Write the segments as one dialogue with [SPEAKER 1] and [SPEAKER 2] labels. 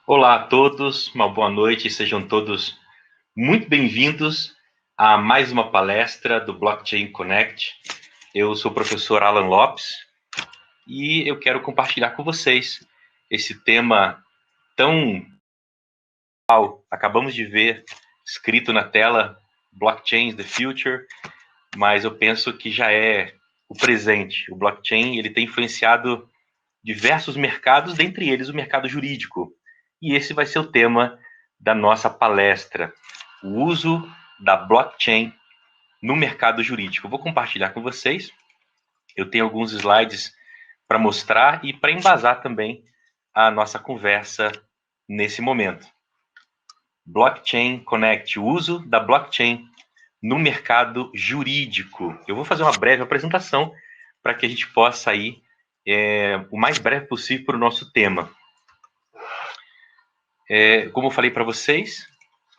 [SPEAKER 1] Olá a todos, uma boa noite, sejam todos muito bem-vindos a mais uma palestra do Blockchain Connect. Eu sou o professor Alan Lopes e eu quero compartilhar com vocês esse tema tão... Acabamos de ver escrito na tela Blockchain the Future, mas eu penso que já é o presente. O blockchain ele tem influenciado diversos mercados, dentre eles o mercado jurídico. E esse vai ser o tema da nossa palestra, o uso da blockchain no mercado jurídico. Eu vou compartilhar com vocês. Eu tenho alguns slides para mostrar e para embasar também a nossa conversa nesse momento. Blockchain Connect, o uso da blockchain no mercado jurídico. Eu vou fazer uma breve apresentação para que a gente possa ir o mais breve possível para o nosso tema. Como eu falei para vocês,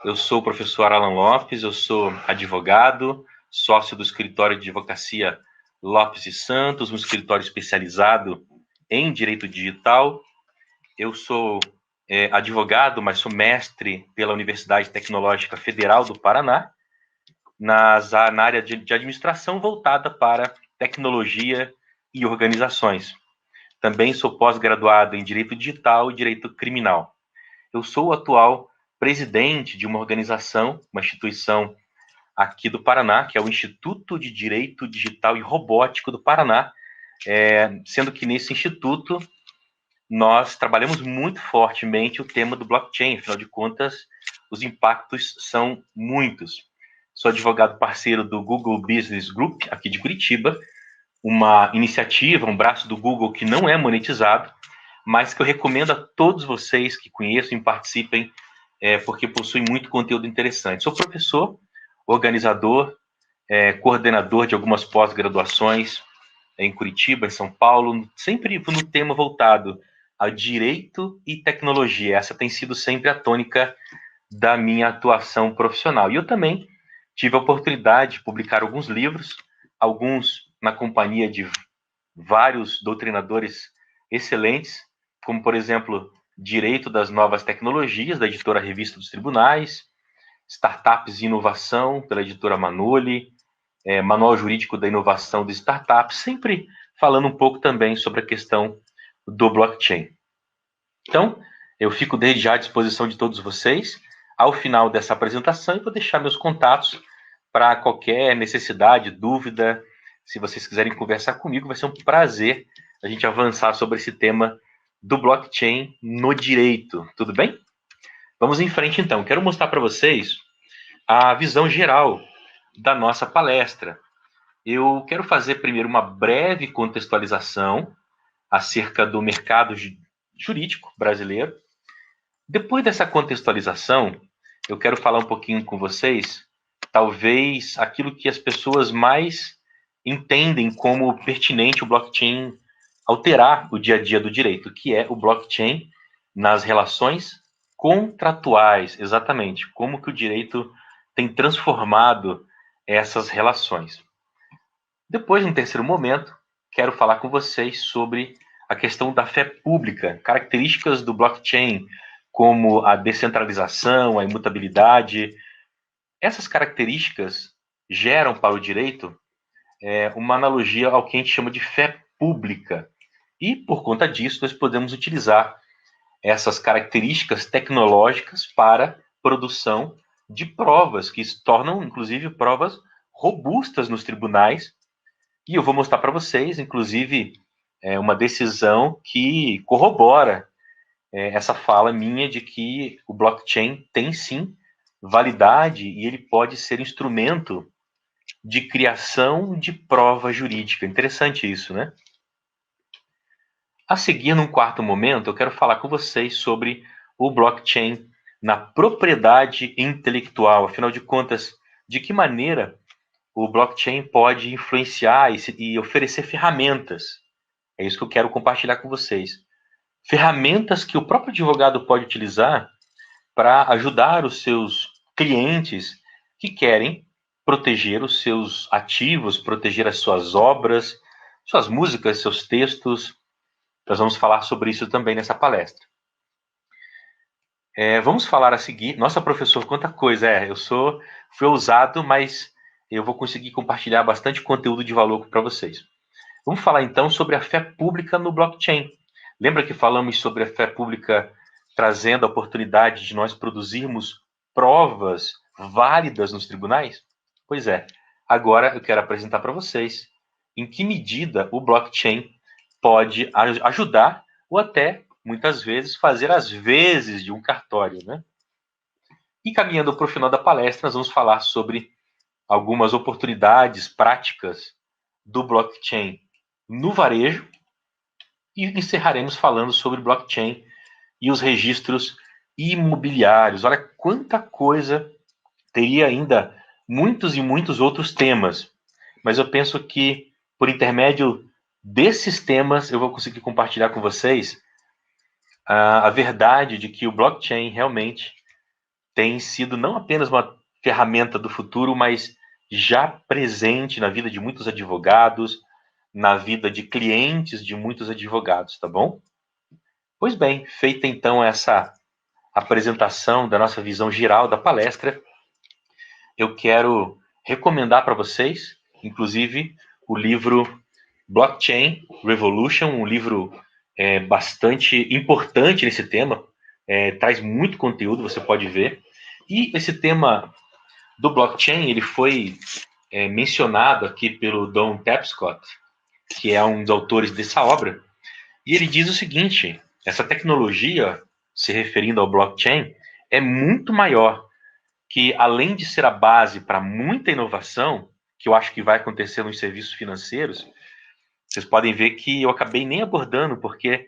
[SPEAKER 1] eu sou o professor Alan Lopes, eu sou advogado, sócio do escritório de advocacia Lopes e Santos, um escritório especializado em direito digital. Eu sou advogado, mas sou mestre pela Universidade Tecnológica Federal do Paraná, na área de administração voltada para tecnologia e organizações. Também sou pós-graduado em direito digital e direito criminal. Eu sou o atual presidente de uma organização, uma instituição aqui do Paraná, que é o Instituto de Direito Digital e Robótico do Paraná, sendo que nesse instituto nós trabalhamos muito fortemente o tema do blockchain, afinal de contas, os impactos são muitos. Sou advogado parceiro do Google Business Group, aqui de Curitiba, uma iniciativa, um braço do Google que não é monetizado, mas que eu recomendo a todos vocês que conheçam e participem, porque possui muito conteúdo interessante. Sou professor, organizador, coordenador de algumas pós-graduações em Curitiba, em São Paulo, sempre no tema voltado a direito e tecnologia. Essa tem sido sempre a tônica da minha atuação profissional. E eu também tive a oportunidade de publicar alguns livros, alguns na companhia de vários doutrinadores excelentes, como, por exemplo, Direito das Novas Tecnologias, da editora Revista dos Tribunais, Startups e Inovação, pela editora Manoli, Manual Jurídico da Inovação de Startups, sempre falando um pouco também sobre a questão do blockchain. Então, eu fico desde já à disposição de todos vocês. Ao final dessa apresentação, eu vou deixar meus contatos para qualquer necessidade, dúvida. Se vocês quiserem conversar comigo, vai ser um prazer a gente avançar sobre esse tema do blockchain no direito. Tudo bem? Vamos em frente, então. Quero mostrar para vocês a visão geral da nossa palestra. Eu quero fazer primeiro uma breve contextualização acerca do mercado jurídico brasileiro. Depois dessa contextualização, eu quero falar um pouquinho com vocês, talvez aquilo que as pessoas mais entendem como pertinente o blockchain alterar o dia a dia do direito, que é o blockchain nas relações contratuais, exatamente, como que o direito tem transformado essas relações. Depois, no terceiro momento, quero falar com vocês sobre a questão da fé pública, características do blockchain, como a descentralização, a imutabilidade. Essas características geram para o direito uma analogia ao que a gente chama de fé pública. E, por conta disso, nós podemos utilizar essas características tecnológicas para produção de provas, que se tornam, inclusive, provas robustas nos tribunais. E eu vou mostrar para vocês, inclusive, uma decisão que corrobora essa fala minha de que o blockchain tem, sim, validade e ele pode ser instrumento de criação de prova jurídica. Interessante isso, né? A seguir, num quarto momento, eu quero falar com vocês sobre o blockchain na propriedade intelectual. Afinal de contas, de que maneira o blockchain pode influenciar e oferecer ferramentas. É isso que eu quero compartilhar com vocês. ferramentas que o próprio advogado pode utilizar para ajudar os seus clientes que querem proteger os seus ativos, proteger as suas obras, suas músicas, seus textos. Nós vamos falar sobre isso também nessa palestra. Vamos falar a seguir. Nossa, professor, quanta coisa. Fui ousado, mas eu vou conseguir compartilhar bastante conteúdo de valor para vocês. Vamos falar então sobre a fé pública no blockchain. Lembra que falamos sobre a fé pública trazendo a oportunidade de nós produzirmos provas válidas nos tribunais? Pois é, agora eu quero apresentar para vocês em que medida o blockchain pode ajudar ou até, muitas vezes, fazer as vezes de um cartório, né? E caminhando para o final da palestra, nós vamos falar sobre algumas oportunidades práticas do blockchain no varejo e encerraremos falando sobre blockchain e os registros imobiliários. Olha quanta coisa, teria ainda muitos e muitos outros temas, mas eu penso que por intermédio desses temas eu vou conseguir compartilhar com vocês a verdade de que o blockchain realmente tem sido não apenas uma ferramenta do futuro, mas já presente na vida de muitos advogados, na vida de clientes de muitos advogados, tá bom? Pois bem, feita então essa apresentação da nossa visão geral da palestra, eu quero recomendar para vocês, inclusive, o livro Blockchain Revolution, um livro bastante importante nesse tema, traz muito conteúdo, você pode ver. E esse tema do blockchain, ele foi mencionado aqui pelo Don Tapscott, que é um dos autores dessa obra, e ele diz o seguinte: essa tecnologia, se referindo ao blockchain, é muito maior, que além de ser a base para muita inovação, que eu acho que vai acontecer nos serviços financeiros, vocês podem ver que eu acabei nem abordando, porque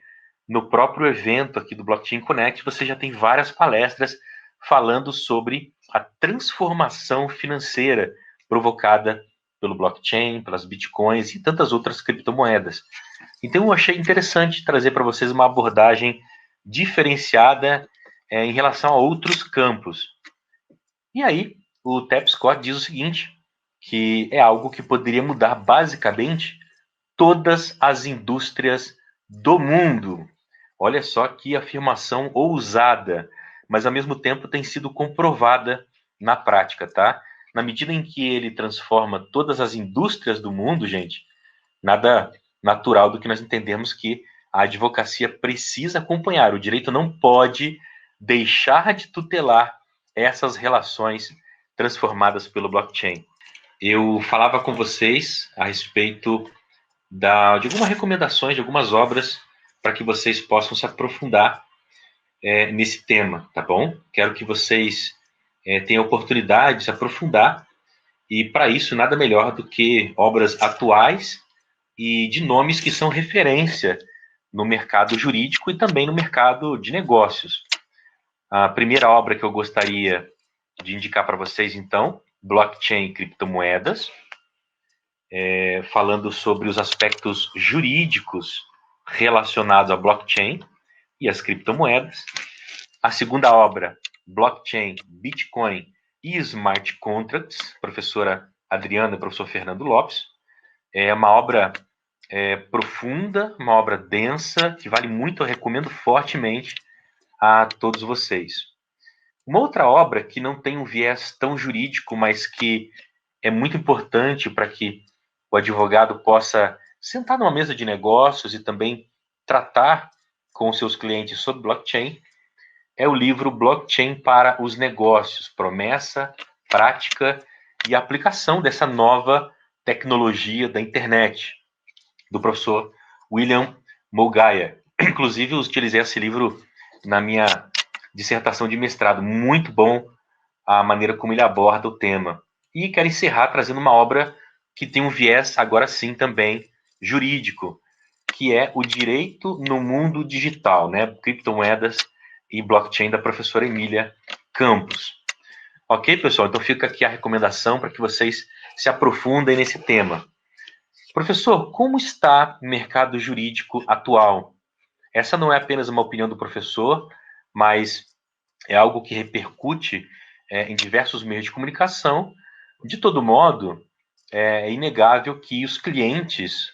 [SPEAKER 1] no próprio evento aqui do Blockchain Connect, você já tem várias palestras falando sobre a transformação financeira provocada pelo blockchain, pelas bitcoins e tantas outras criptomoedas. Então eu achei interessante trazer para vocês uma abordagem diferenciada em relação a outros campos. E aí, o Tapscott diz o seguinte, que é algo que poderia mudar basicamente todas as indústrias do mundo. Olha só que afirmação ousada, mas ao mesmo tempo tem sido comprovada na prática, tá? Na medida em que ele transforma todas as indústrias do mundo, gente, nada natural do que nós entendemos que a advocacia precisa acompanhar. O direito não pode deixar de tutelar essas relações transformadas pelo blockchain. Eu falava com vocês a respeito de algumas recomendações, de algumas obras, para que vocês possam se aprofundar nesse tema, tá bom? Quero que vocês tenham a oportunidade de se aprofundar, e para isso nada melhor do que obras atuais e de nomes que são referência no mercado jurídico e também no mercado de negócios. A primeira obra que eu gostaria de indicar para vocês, então, Blockchain e Criptomoedas, falando sobre os aspectos jurídicos relacionados à blockchain e às criptomoedas. A segunda obra, Blockchain, Bitcoin e Smart Contracts, professora Adriana e professor Fernando Lopes. É uma obra profunda, uma obra densa, que vale muito, eu recomendo fortemente a todos vocês. Uma outra obra que não tem um viés tão jurídico, mas que é muito importante para que o advogado possa sentar numa mesa de negócios e também tratar com seus clientes sobre blockchain, é o livro Blockchain para os Negócios, promessa, prática e aplicação dessa nova tecnologia da internet, do professor William Mogaya. Inclusive, eu utilizei esse livro na minha dissertação de mestrado. Muito bom a maneira como ele aborda o tema. E quero encerrar trazendo uma obra que tem um viés, agora sim, também jurídico, que é o Direito no Mundo Digital, né? Criptomoedas e Blockchain, da professora Emília Campos. Ok, pessoal? Então fica aqui a recomendação para que vocês se aprofundem nesse tema. Professor, como está o mercado jurídico atual? essa não é apenas uma opinião do professor, mas é algo que repercute em diversos meios de comunicação. De todo modo, é inegável que os clientes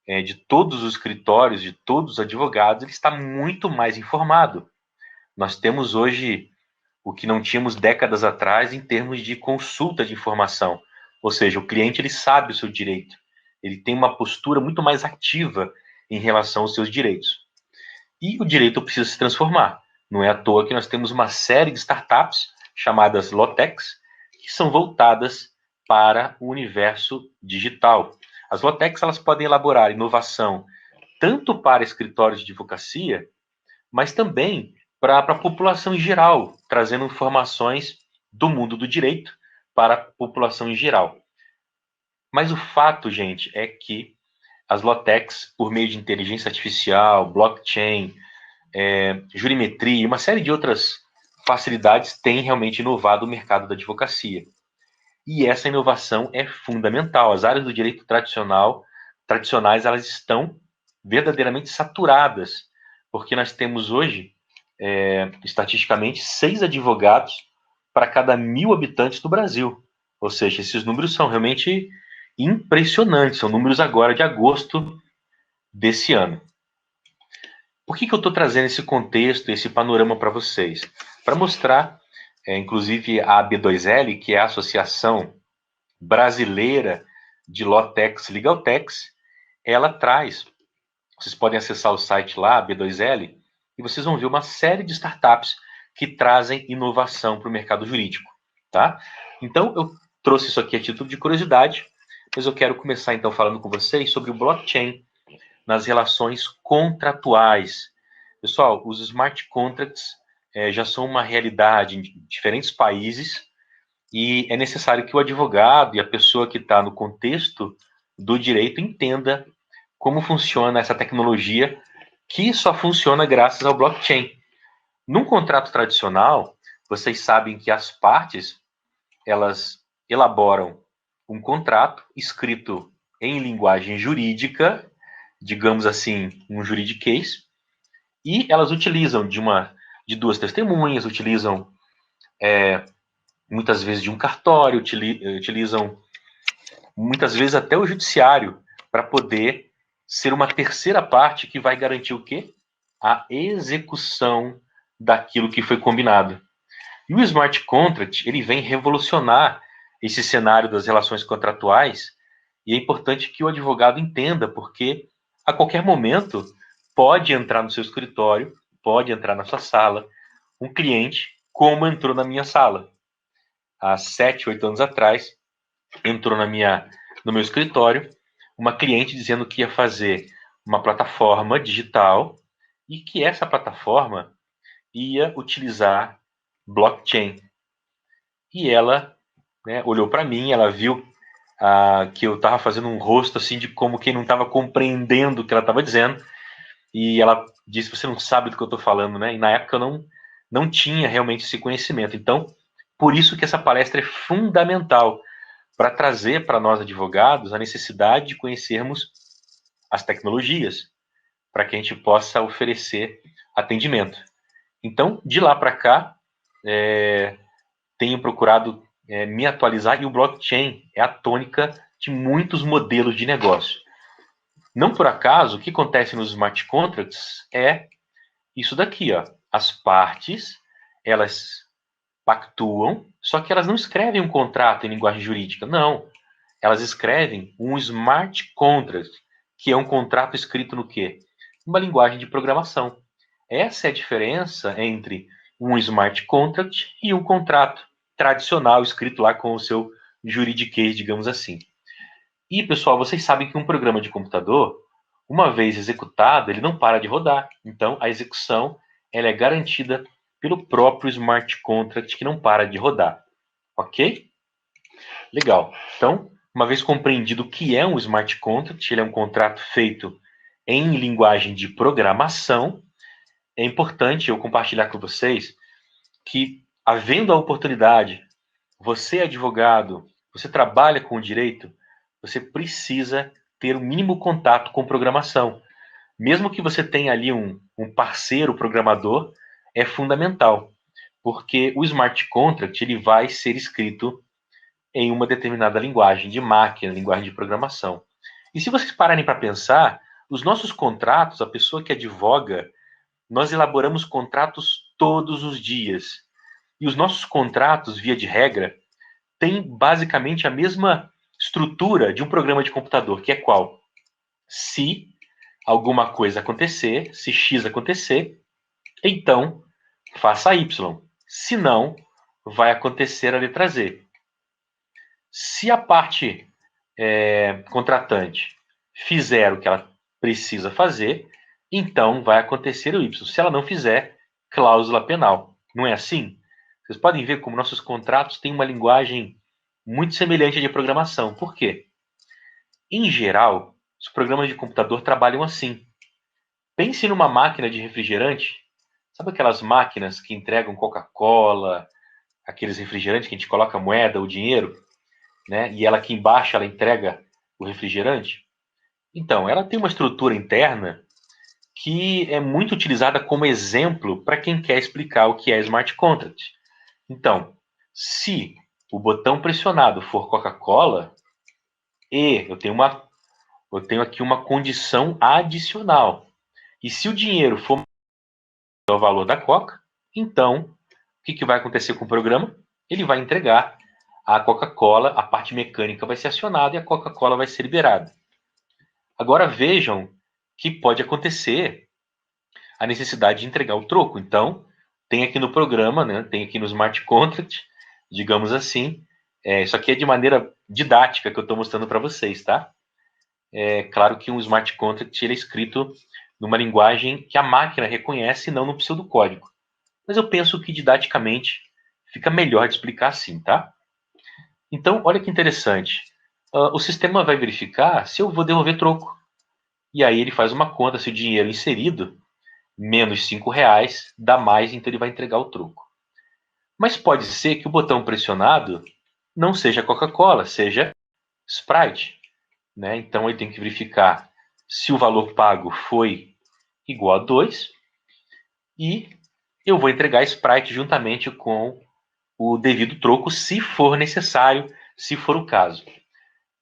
[SPEAKER 1] de todos os escritórios, de todos os advogados, ele está muito mais informado. Nós temos hoje o que não tínhamos décadas atrás em termos de consulta de informação. Ou seja, o cliente ele sabe o seu direito. Ele tem uma postura muito mais ativa em relação aos seus direitos. E o direito precisa se transformar. Não é à toa que nós temos uma série de startups chamadas Lawtechs, que são voltadas para o universo digital. As Lawtechs elas podem elaborar inovação tanto para escritórios de advocacia, mas também para a população em geral, trazendo informações do mundo do direito para a população em geral. Mas o fato, gente, é que as Lawtechs, por meio de inteligência artificial, blockchain, jurimetria e uma série de outras facilidades, têm realmente inovado o mercado da advocacia. E essa inovação é fundamental. As áreas do direito tradicionais, elas estão verdadeiramente saturadas, porque nós temos hoje, estatisticamente, 6 advogados para cada 1.000 habitantes do Brasil. Ou seja, esses números são realmente impressionantes. São números agora de agosto desse ano. Por que eu estou trazendo esse contexto, esse panorama para vocês? Para mostrar, inclusive, a AB2L, que é a Associação Brasileira de Lawtechs Legaltechs, ela traz, vocês podem acessar o site lá, AB2L, e vocês vão ver uma série de startups que trazem inovação para o mercado jurídico, tá? Então, eu trouxe isso aqui a título de curiosidade, mas eu quero começar, então, falando com vocês sobre o blockchain nas relações contratuais. Pessoal, os smart contracts já são uma realidade em diferentes países e é necessário que o advogado e a pessoa que está no contexto do direito entenda como funciona essa tecnologia que só funciona graças ao blockchain. Num contrato tradicional, vocês sabem que as partes elas elaboram um contrato escrito em linguagem jurídica, digamos assim, um juridiquês, e elas utilizam de 2 testemunhas, utilizam muitas vezes de um cartório, utilizam muitas vezes até o judiciário para poder ser uma terceira parte que vai garantir o quê? A execução daquilo que foi combinado. E o smart contract, ele vem revolucionar esse cenário das relações contratuais, e é importante que o advogado entenda, porque a qualquer momento pode entrar no seu escritório, pode entrar na sua sala, um cliente, como entrou na minha sala. Há 7, 8 anos atrás, entrou no meu escritório uma cliente dizendo que ia fazer uma plataforma digital e que essa plataforma ia utilizar blockchain. E ela olhou para mim, ela viu que eu estava fazendo um rosto assim de como quem não estava compreendendo o que ela estava dizendo, e ela disse: você não sabe do que eu estou falando, né? E na época eu não tinha realmente esse conhecimento. Então, por isso que essa palestra é fundamental, para trazer para nós advogados a necessidade de conhecermos as tecnologias, para que a gente possa oferecer atendimento. Então, de lá para cá, tenho procurado me atualizar, e o blockchain é a tônica de muitos modelos de negócio. Não por acaso, o que acontece nos smart contracts é isso daqui, ó. As partes, elas pactuam, só que elas não escrevem um contrato em linguagem jurídica, não. Elas escrevem um smart contract, que é um contrato escrito no quê? Uma linguagem de programação. Essa é a diferença entre um smart contract e um contrato tradicional, escrito lá com o seu juridiquês, digamos assim. E, pessoal, vocês sabem que um programa de computador, uma vez executado, ele não para de rodar. Então, a execução ela é garantida pelo próprio smart contract, que não para de rodar. Ok? Legal. Então, uma vez compreendido o que é um smart contract, ele é um contrato feito em linguagem de programação, é importante eu compartilhar com vocês que, havendo a oportunidade, você é advogado, você trabalha com o direito, você precisa ter o mínimo contato com programação. mesmo que você tenha ali um parceiro programador, é fundamental, porque o smart contract ele vai ser escrito em uma determinada linguagem de máquina, linguagem de programação. E se vocês pararem para pensar, os nossos contratos, a pessoa que advoga, nós elaboramos contratos todos os dias. E os nossos contratos, via de regra, têm basicamente a mesma estrutura de um programa de computador, que é qual? Se alguma coisa acontecer, se X acontecer, então faça Y. Se não, vai acontecer a letra Z. Se a parte contratante fizer o que ela precisa fazer, então vai acontecer o Y. Se ela não fizer, cláusula penal. Não é assim? Vocês podem ver como nossos contratos têm uma linguagem muito semelhante à de programação. Por quê? Em geral, os programas de computador trabalham assim. Pense numa máquina de refrigerante. Sabe aquelas máquinas que entregam Coca-Cola, aqueles refrigerantes que a gente coloca a moeda, o dinheiro, né? E ela aqui embaixo ela entrega o refrigerante? Então, ela tem uma estrutura interna que é muito utilizada como exemplo para quem quer explicar o que é smart contract. Então, se o botão pressionado for Coca-Cola, e eu tenho aqui uma condição adicional. E se o dinheiro for o valor da Coca, então o que vai acontecer com o programa? Ele vai entregar a Coca-Cola, a parte mecânica vai ser acionada e a Coca-Cola vai ser liberada. Agora vejam que pode acontecer a necessidade de entregar o troco. Então, tem aqui no programa, né, tem aqui no Smart Contract, digamos assim, isso aqui é de maneira didática que eu estou mostrando para vocês, tá? É claro que um Smart Contract ele é escrito numa linguagem que a máquina reconhece e não no pseudocódigo. Mas eu penso que didaticamente fica melhor de explicar assim, tá? Então, olha que interessante. O sistema vai verificar se eu vou devolver troco. E aí ele faz uma conta se o dinheiro inserido, menos R$ 5, dá mais, então ele vai entregar o troco. Mas pode ser que o botão pressionado não seja Coca-Cola, seja Sprite. Né? Então ele tem que verificar se o valor pago foi igual a 2 e eu vou entregar Sprite juntamente com o devido troco, se for necessário, se for o caso.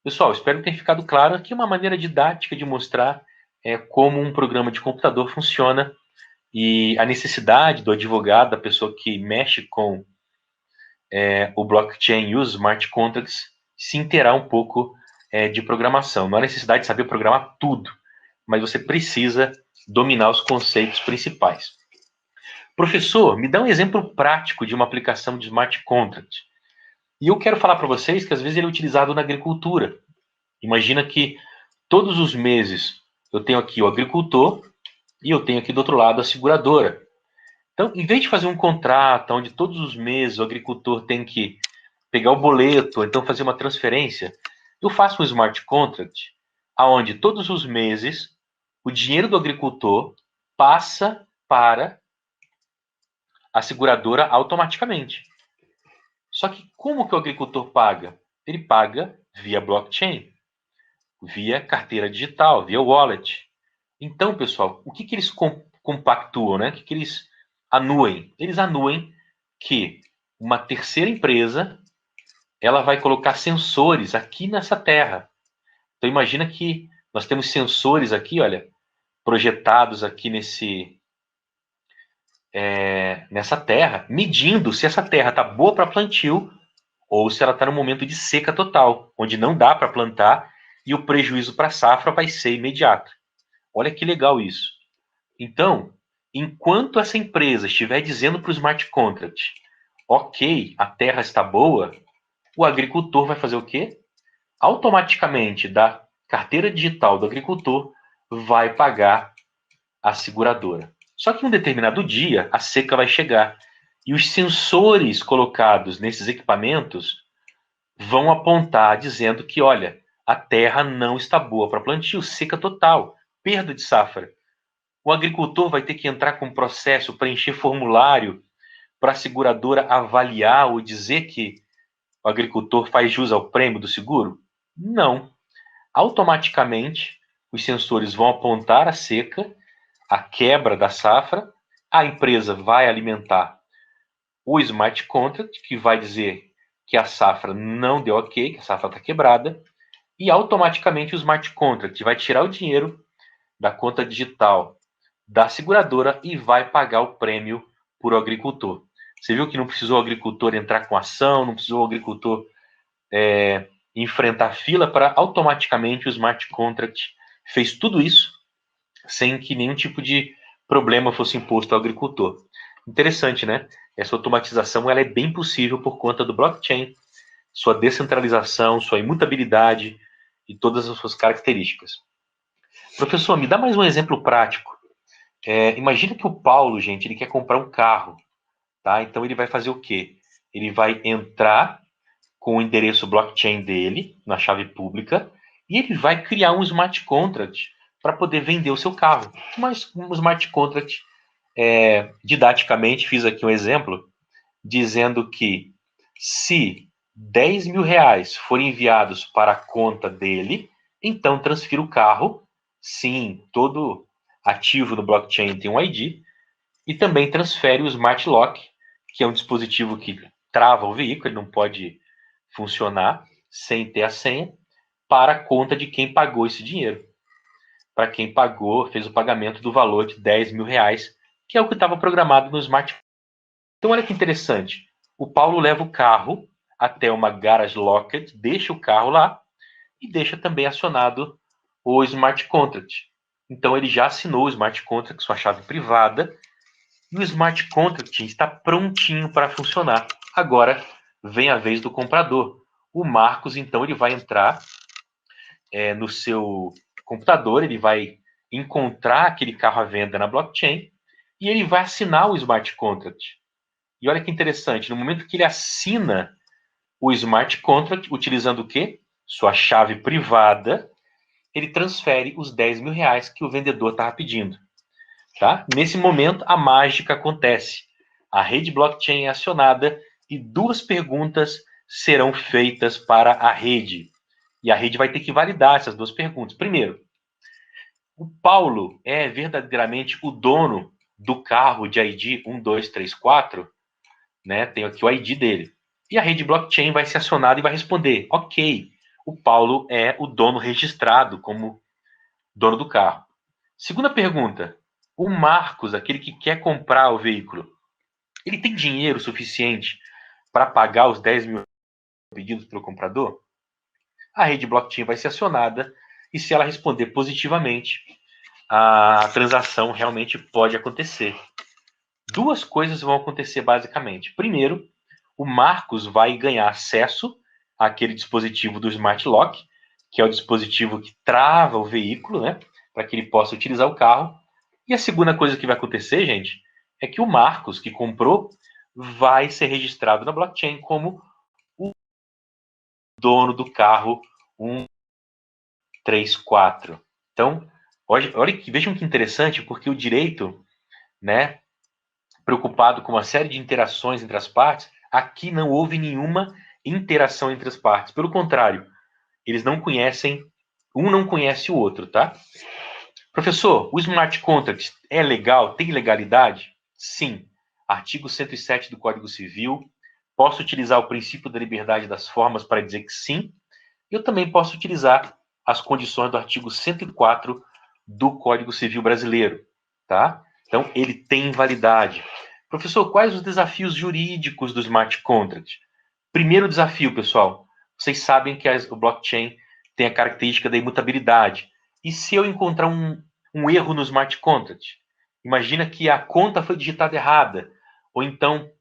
[SPEAKER 1] Pessoal, espero que tenha ficado claro aqui uma maneira didática de mostrar como um programa de computador funciona e a necessidade do advogado, da pessoa que mexe com o blockchain e os smart contracts, se inteirar um pouco de programação. Não há necessidade de saber programar tudo, mas você precisa dominar os conceitos principais. Professor, me dá um exemplo prático de uma aplicação de smart contract. E eu quero falar para vocês que às vezes ele é utilizado na agricultura. Imagina que todos os meses eu tenho aqui o agricultor e eu tenho aqui do outro lado a seguradora. Então, em vez de fazer um contrato onde todos os meses o agricultor tem que pegar o boleto, ou então fazer uma transferência, eu faço um smart contract aonde todos os meses o dinheiro do agricultor passa para a seguradora automaticamente. Só que como que o agricultor paga? Ele paga via blockchain, via carteira digital, via wallet. Então, pessoal, o que eles compactuam, né? O que eles anuem? Eles anuem que uma terceira empresa ela vai colocar sensores aqui nessa terra. Então, imagina que nós temos sensores aqui, olha, projetados aqui nessa terra, medindo se essa terra está boa para plantio ou se ela está no momento de seca total, onde não dá para plantar e o prejuízo para a safra vai ser imediato. Olha que legal isso. Então, enquanto essa empresa estiver dizendo para o smart contract, ok, a terra está boa, o agricultor vai fazer o quê? Automaticamente, da carteira digital do agricultor, vai pagar a seguradora. Só que em um determinado dia, a seca vai chegar e os sensores colocados nesses equipamentos vão apontar dizendo que, olha, a terra não está boa para plantio, seca total, perda de safra. O agricultor vai ter que entrar com um processo, preencher formulário para a seguradora avaliar ou dizer que o agricultor faz jus ao prêmio do seguro? Não. Automaticamente, os sensores vão apontar a seca, a quebra da safra, a empresa vai alimentar o smart contract, que vai dizer que a safra não deu ok, que a safra está quebrada, e automaticamente o smart contract vai tirar o dinheiro da conta digital da seguradora e vai pagar o prêmio por o agricultor. Você viu que não precisou o agricultor entrar com ação, não precisou o agricultor enfrentar fila para automaticamente o smart contract fez tudo isso sem que nenhum tipo de problema fosse imposto ao agricultor. Interessante, né? Essa automatização ela é bem possível por conta do blockchain, sua descentralização, sua imutabilidade e todas as suas características. Professor, me dá mais um exemplo prático. Imagina que o Paulo, gente, ele quer comprar um carro, tá? Então ele vai fazer o quê? Ele vai entrar com o endereço blockchain dele na chave pública e ele vai criar um smart contract para poder vender o seu carro. Mas um smart contract, didaticamente, fiz aqui um exemplo, dizendo que se 10 mil reais forem enviados para a conta dele, então transfira o carro. Sim, todo ativo no blockchain tem um ID, e também transfere o Smart Lock, que é um dispositivo que trava o veículo, ele não pode funcionar sem ter a senha, para a conta de quem pagou esse dinheiro. Para quem pagou, fez o pagamento do valor de 10 mil reais, que é o que estava programado no Smart. Então, olha que interessante. O Paulo leva o carro até uma garage locked, deixa o carro lá e deixa também acionado o Smart Contract. Então, ele já assinou o Smart Contract, sua chave privada, e o Smart Contract está prontinho para funcionar. Agora vem a vez do comprador. O Marcos, então, ele vai entrar no seu computador, ele vai encontrar aquele carro à venda na blockchain e ele vai assinar o Smart Contract. E olha que interessante, no momento que ele assina o Smart Contract, utilizando o quê? Sua chave privada, ele transfere os 10 mil reais que o vendedor estava pedindo. Tá? Nesse momento, a mágica acontece. A rede blockchain é acionada e duas perguntas serão feitas para a rede. E a rede vai ter que validar essas duas perguntas. Primeiro, o Paulo é verdadeiramente o dono do carro de ID 1234? Né? Tem aqui o ID dele. E a rede blockchain vai ser acionada e vai responder: ok, o Paulo é o dono registrado como dono do carro. Segunda pergunta: o Marcos, aquele que quer comprar o veículo, ele tem dinheiro suficiente para pagar os 10 mil pedidos pelo comprador? A rede blockchain vai ser acionada e se ela responder positivamente, a transação realmente pode acontecer. Duas coisas vão acontecer basicamente. Primeiro, o Marcos vai ganhar acesso àquele dispositivo do Smart Lock, que é o dispositivo que trava o veículo, né, para que ele possa utilizar o carro. E a segunda coisa que vai acontecer, gente, é que o Marcos, que comprou, vai ser registrado na blockchain como o dono do carro 134. Então, vejam que interessante, porque o direito, né, preocupado com uma série de interações entre as partes, aqui não houve nenhuma interação entre as partes. Pelo contrário, eles não conhecem, um não conhece o outro, tá? Professor, o smart contract é legal? Tem legalidade? Sim. Artigo 107 do Código Civil. Posso utilizar o princípio da liberdade das formas para dizer que sim. Eu também posso utilizar as condições do artigo 104 do Código Civil brasileiro, tá? Então, ele tem validade. Professor, quais os desafios jurídicos do smart contract? Primeiro desafio, pessoal, vocês sabem que o blockchain tem a característica da imutabilidade. E se eu encontrar um erro no smart contract? Imagina que a conta foi digitada errada, ou então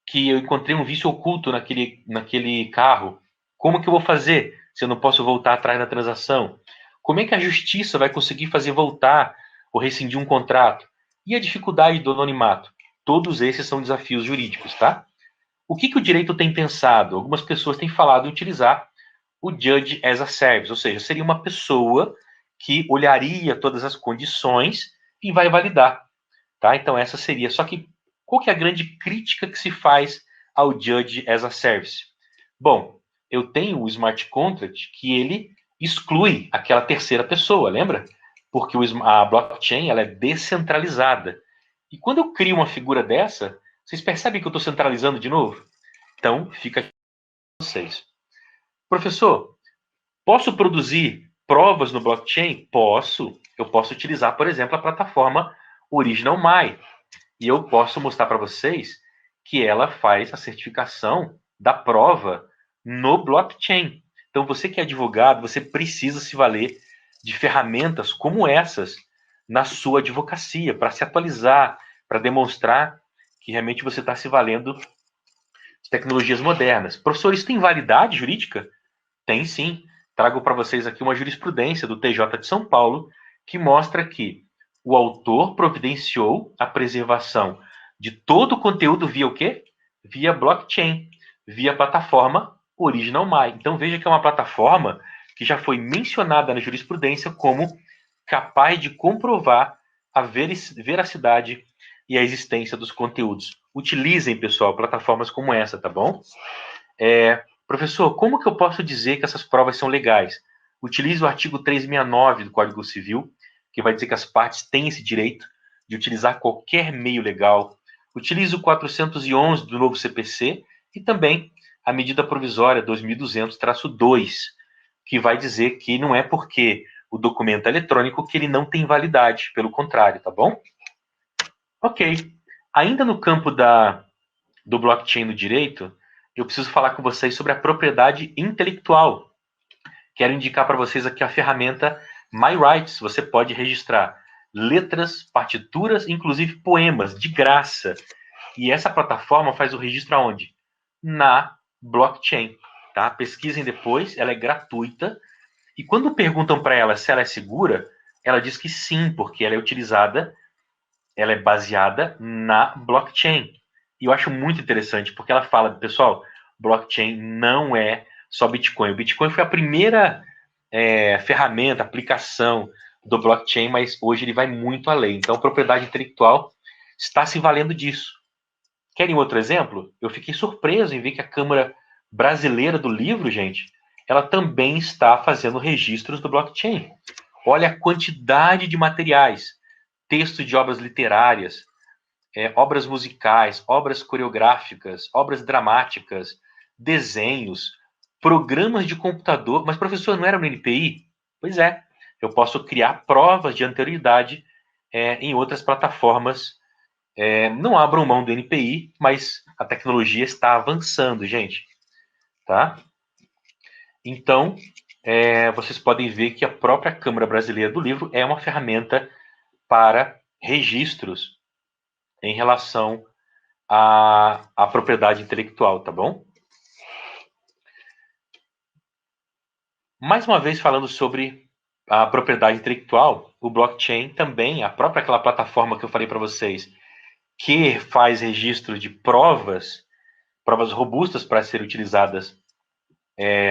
[SPEAKER 1] que eu encontrei um vício oculto naquele carro. Como que eu vou fazer se eu não posso voltar atrás da transação? Como é que a justiça vai conseguir fazer voltar ou rescindir um contrato? E a dificuldade do anonimato? Todos esses são desafios jurídicos, tá? O que o direito tem pensado? Algumas pessoas têm falado em utilizar o Judge as a Service, ou seja, seria uma pessoa que olharia todas as condições e vai validar, tá? Então essa seria. Só que qual que é a grande crítica que se faz ao Judge as a Service? Bom, eu tenho o Smart Contract que ele exclui aquela terceira pessoa, lembra? Porque a blockchain ela é descentralizada. E quando eu crio uma figura dessa, vocês percebem que eu estou centralizando de novo? Então, fica aqui com vocês. Professor, posso produzir provas no blockchain? Posso. Eu posso utilizar, por exemplo, a plataforma OriginalMy. E eu posso mostrar para vocês que ela faz a certificação da prova no blockchain. Então, você que é advogado, você precisa se valer de ferramentas como essas na sua advocacia, para se atualizar, para demonstrar que realmente você está se valendo de tecnologias modernas. Professor, isso tem validade jurídica? Tem sim. Trago para vocês aqui uma jurisprudência do TJ de São Paulo que mostra que o autor providenciou a preservação de todo o conteúdo via o quê? Via blockchain, via plataforma OriginalMy. Então veja que é uma plataforma que já foi mencionada na jurisprudência como capaz de comprovar a veracidade e a existência dos conteúdos. Utilizem, pessoal, plataformas como essa, tá bom? Professor, como que eu posso dizer que essas provas são legais? Utilize o artigo 369 do Código Civil, que vai dizer que as partes têm esse direito de utilizar qualquer meio legal. Utilize o 411 do novo CPC e também a medida provisória 2200-2, que vai dizer que não é porque o documento é eletrônico que ele não tem validade, pelo contrário, tá bom? Ok. Ainda no campo do blockchain no direito, eu preciso falar com vocês sobre a propriedade intelectual. Quero indicar para vocês aqui a ferramenta MyRights. Você pode registrar letras, partituras, inclusive poemas, de graça. E essa plataforma faz o registro aonde? Na blockchain. Tá? Pesquisem depois, ela é gratuita. E quando perguntam para ela se ela é segura, ela diz que sim, porque ela é utilizada, ela é baseada na blockchain. E eu acho muito interessante, porque ela fala, pessoal, blockchain não é só Bitcoin. O Bitcoin foi a primeira ferramenta, aplicação do blockchain, mas hoje ele vai muito além. Então, a propriedade intelectual está se valendo disso. Querem outro exemplo? Eu fiquei surpreso em ver que a Câmara Brasileira do Livro, gente, ela também está fazendo registros do blockchain. Olha a quantidade de materiais, texto de obras literárias, obras musicais, obras coreográficas, obras dramáticas, desenhos, programas de computador. Mas, professor, não era no NPI? Pois é, eu posso criar provas de anterioridade em outras plataformas. Não abram mão do NPI, mas a tecnologia está avançando, gente. Tá? Então, vocês podem ver que a própria Câmara Brasileira do Livro é uma ferramenta para registros em relação à propriedade intelectual, tá bom? Mais uma vez falando sobre a propriedade intelectual, o blockchain também, a própria aquela plataforma que eu falei para vocês, que faz registro de provas robustas para serem utilizadas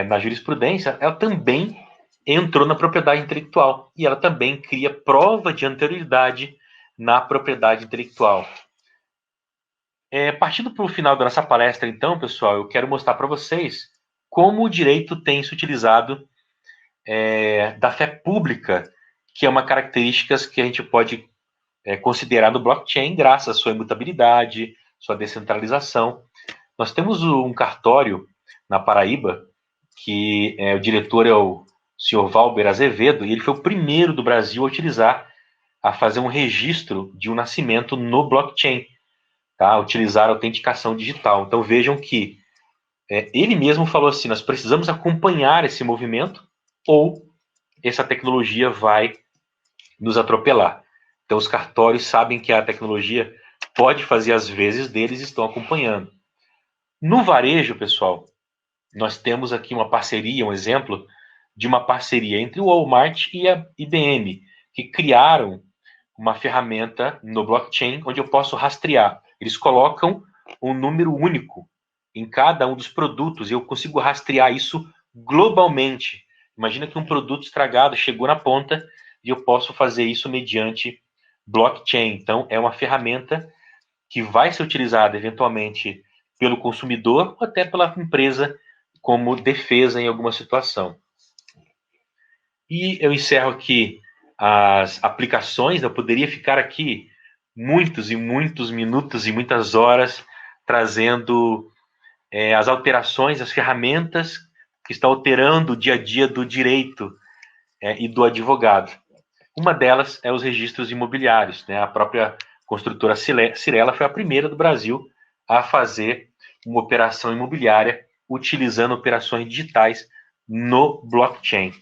[SPEAKER 1] na jurisprudência, ela também entrou na propriedade intelectual e ela também cria prova de anterioridade na propriedade intelectual. Partindo para o final da nossa palestra, então, pessoal, eu quero mostrar para vocês como o direito tem se utilizado da fé pública, que é uma característica que a gente pode considerar no blockchain, graças à sua imutabilidade, sua descentralização. Nós temos um cartório na Paraíba, que o diretor é o senhor Valber Azevedo, e ele foi o primeiro do Brasil a fazer um registro de um nascimento no blockchain, tá? Utilizar a autenticação digital. Então vejam que ele mesmo falou assim: nós precisamos acompanhar esse movimento ou essa tecnologia vai nos atropelar. Então os cartórios sabem que a tecnologia pode fazer as vezes deles e estão acompanhando. No varejo, pessoal, nós temos aqui uma parceria, um exemplo de uma parceria entre o Walmart e a IBM, que criaram uma ferramenta no blockchain onde eu posso rastrear. Eles colocam um número único em cada um dos produtos e eu consigo rastrear isso globalmente. Imagina que um produto estragado chegou na ponta e eu posso fazer isso mediante blockchain. Então, é uma ferramenta que vai ser utilizada eventualmente pelo consumidor ou até pela empresa como defesa em alguma situação. E eu encerro aqui as aplicações. Eu poderia ficar aqui muitos e muitos minutos e muitas horas trazendo as alterações, as ferramentas que estão alterando o dia a dia do direito e do advogado. Uma delas é os registros imobiliários, né? A própria construtora Cirela foi a primeira do Brasil a fazer uma operação imobiliária utilizando operações digitais no blockchain.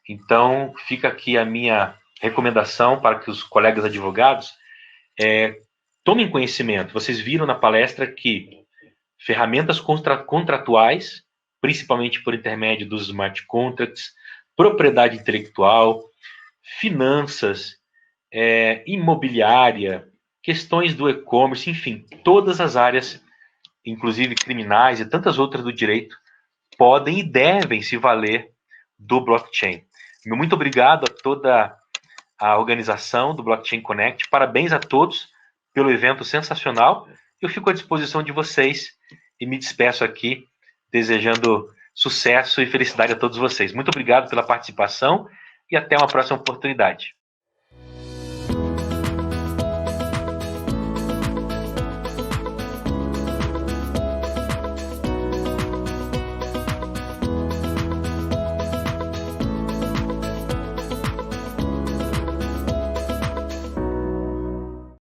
[SPEAKER 1] Então, fica aqui a minha recomendação para que os colegas advogados tomem conhecimento. Vocês viram na palestra que ferramentas contratuais, principalmente por intermédio dos smart contracts, propriedade intelectual, finanças, imobiliária, questões do e-commerce, enfim, todas as áreas, inclusive criminais e tantas outras do direito, podem e devem se valer do blockchain. Muito obrigado a toda a organização do Blockchain Connect. Parabéns a todos pelo evento sensacional. Eu fico à disposição de vocês e me despeço aqui, desejando sucesso e felicidade a todos vocês. Muito obrigado pela participação e até uma próxima oportunidade.